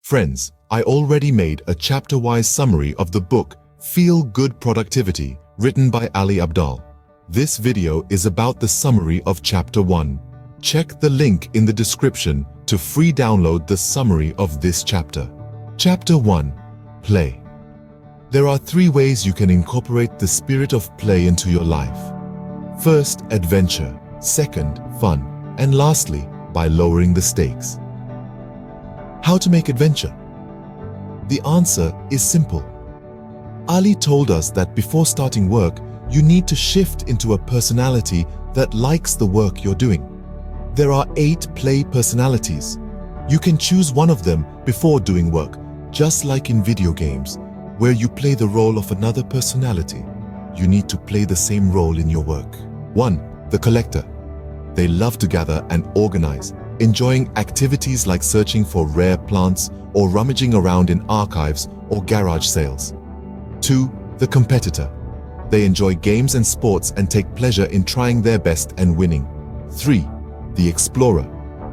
Friends, I already made a chapter-wise summary of the book Feel Good Productivity, written by Ali Abdaal. This video is about the summary of Chapter 1. Check the link in the description to free download the summary of this chapter. Chapter 1. Play. There are 3 ways you can incorporate the spirit of play into your life. First, adventure. Second, fun. And lastly, by lowering the stakes. How to make adventure? The answer is simple. Ali told us that before starting work, you need to shift into a personality that likes the work you're doing. There are 8 play personalities. You can choose one of them before doing work, just like in video games, where you play the role of another personality. You need to play the same role in your work. 1. The collector. They love to gather and organize, enjoying activities like searching for rare plants or rummaging around in archives or garage sales. 2. The competitor. They enjoy games and sports and take pleasure in trying their best and winning. 3. The explorer.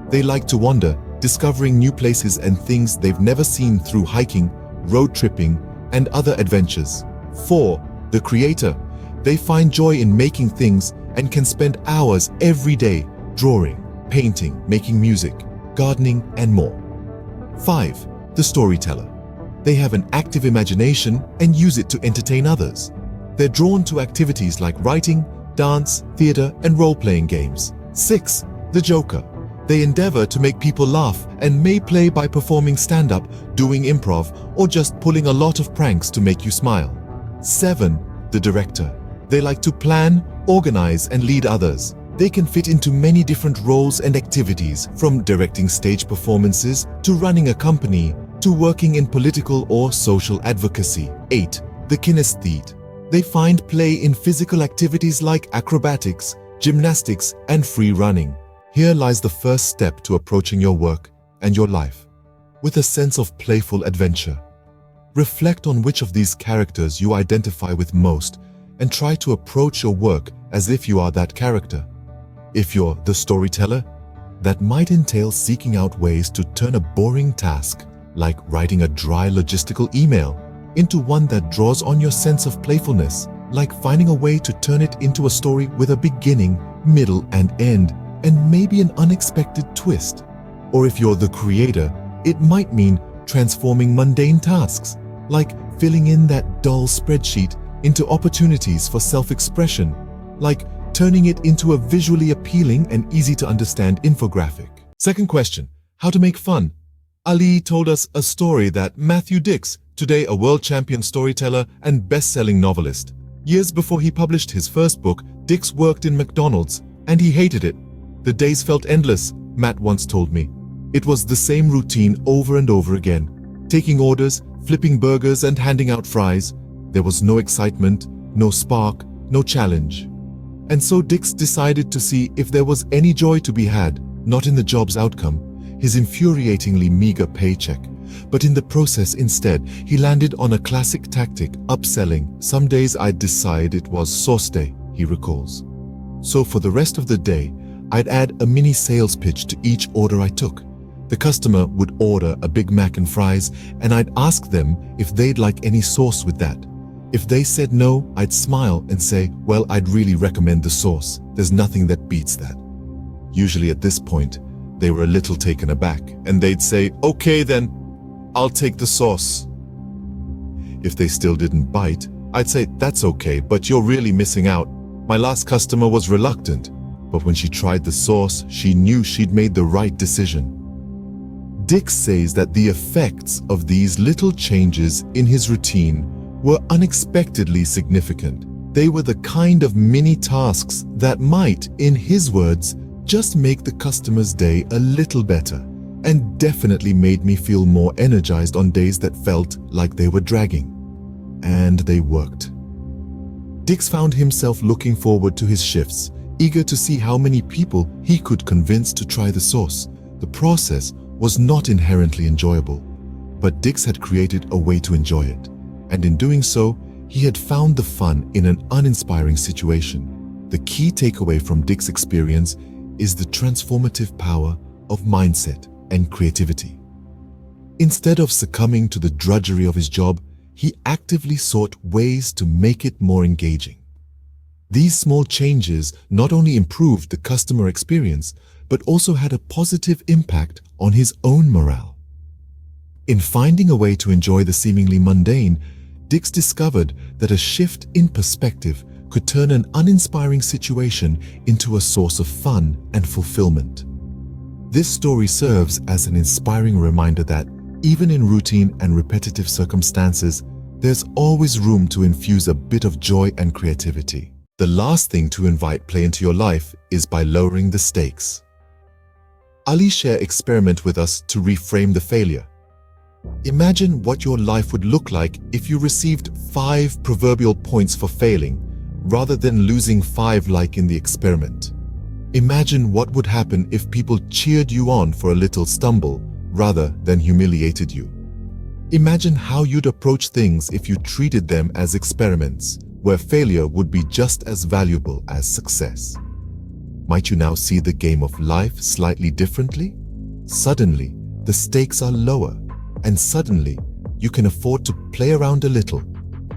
They like to wander, discovering new places and things they've never seen through hiking, road tripping, and other adventures. 4. The creator. They find joy in making things and can spend hours every day drawing, painting, making music, gardening, and more. 5. The storyteller. They have an active imagination and use it to entertain others. They're drawn to activities like writing, dance, theater, and role-playing games. 6. The joker. They endeavor to make people laugh and may play by performing stand-up, doing improv, or just pulling a lot of pranks to make you smile. 7. The director. They like to plan, organize, and lead others. They can fit into many different roles and activities, from directing stage performances to running a company to working in political or social advocacy. 8. The kinesthete. They find play in physical activities like acrobatics, gymnastics, and free running. Here lies the first step to approaching your work and your life with a sense of playful adventure. Reflect on which of these characters you identify with most and try to approach your work as if you are that character. If you're the storyteller, that might entail seeking out ways to turn a boring task, like writing a dry logistical email, into one that draws on your sense of playfulness, like finding a way to turn it into a story with a beginning, middle, and end, and maybe an unexpected twist. Or if you're the creator, it might mean transforming mundane tasks, like filling in that dull spreadsheet into opportunities for self-expression, like turning it into a visually appealing and easy-to-understand infographic. Second question, how to make fun? Ali told us a story that Matthew Diks, today a world champion storyteller and best-selling novelist. Years before he published his first book, Diks worked in McDonald's, and he hated it. The days felt endless, Matt once told me. It was the same routine over and over again. Taking orders, flipping burgers, and handing out fries. There was no excitement, no spark, no challenge. And so Diks decided to see if there was any joy to be had, not in the job's outcome, his infuriatingly meager paycheck, but in the process instead. He landed on a classic tactic, upselling. Some days I'd decide it was sauce day, he recalls. So for the rest of the day, I'd add a mini sales pitch to each order I took. The customer would order a Big Mac and fries, and I'd ask them if they'd like any sauce with that. If they said no, I'd smile and say, well, I'd really recommend the sauce. There's nothing that beats that. Usually at this point, they were a little taken aback, and they'd say, okay then, I'll take the sauce. If they still didn't bite, I'd say, that's okay, but you're really missing out. My last customer was reluctant, but when she tried the sauce, she knew she'd made the right decision. Diks says that the effects of these little changes in his routine were unexpectedly significant. They were the kind of mini tasks that might, in his words, just make the customer's day a little better, and definitely made me feel more energized on days that felt like they were dragging. And they worked. Diks found himself looking forward to his shifts, eager to see how many people he could convince to try the sauce. The process was not inherently enjoyable, but Diks had created a way to enjoy it. And in doing so, he had found the fun in an uninspiring situation. The key takeaway from Diks' experience is the transformative power of mindset and creativity. Instead of succumbing to the drudgery of his job, he actively sought ways to make it more engaging. These small changes not only improved the customer experience, but also had a positive impact on his own morale. In finding a way to enjoy the seemingly mundane, Diks discovered that a shift in perspective could turn an uninspiring situation into a source of fun and fulfillment. This story serves as an inspiring reminder that, even in routine and repetitive circumstances, there's always room to infuse a bit of joy and creativity. The last thing to invite play into your life is by lowering the stakes. Ali shares experiment with us to reframe the failure. Imagine what your life would look like if you received 5 proverbial points for failing, rather than losing 5 like in the experiment. Imagine what would happen if people cheered you on for a little stumble, rather than humiliated you. Imagine how you'd approach things if you treated them as experiments, where failure would be just as valuable as success. Might you now see the game of life slightly differently? Suddenly, the stakes are lower, and suddenly, you can afford to play around a little.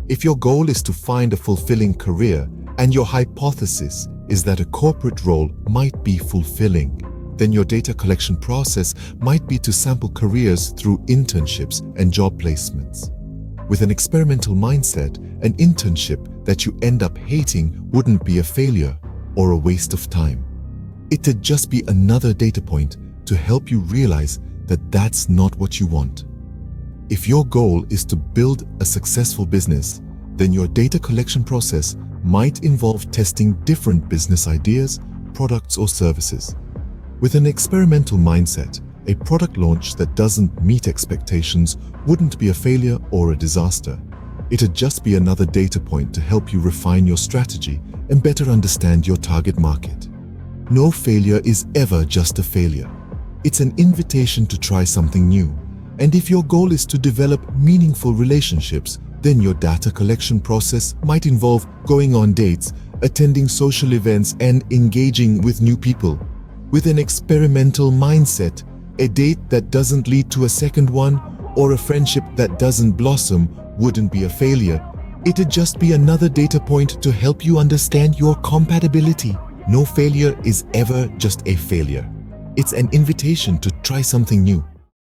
If your goal is to find a fulfilling career, and your hypothesis is that a corporate role might be fulfilling, then your data collection process might be to sample careers through internships and job placements. With an experimental mindset, an internship that you end up hating wouldn't be a failure or a waste of time. It'd just be another data point to help you realize that that's not what you want. If your goal is to build a successful business, then your data collection process might involve testing different business ideas, products, or services. With an experimental mindset, a product launch that doesn't meet expectations wouldn't be a failure or a disaster. It'd just be another data point to help you refine your strategy and better understand your target market. No failure is ever just a failure. It's an invitation to try something new. And if your goal is to develop meaningful relationships, then your data collection process might involve going on dates, attending social events, and engaging with new people. With an experimental mindset, a date that doesn't lead to a second one or a friendship that doesn't blossom wouldn't be a failure. It'd just be another data point to help you understand your compatibility. No failure is ever just a failure. It's an invitation to try something new.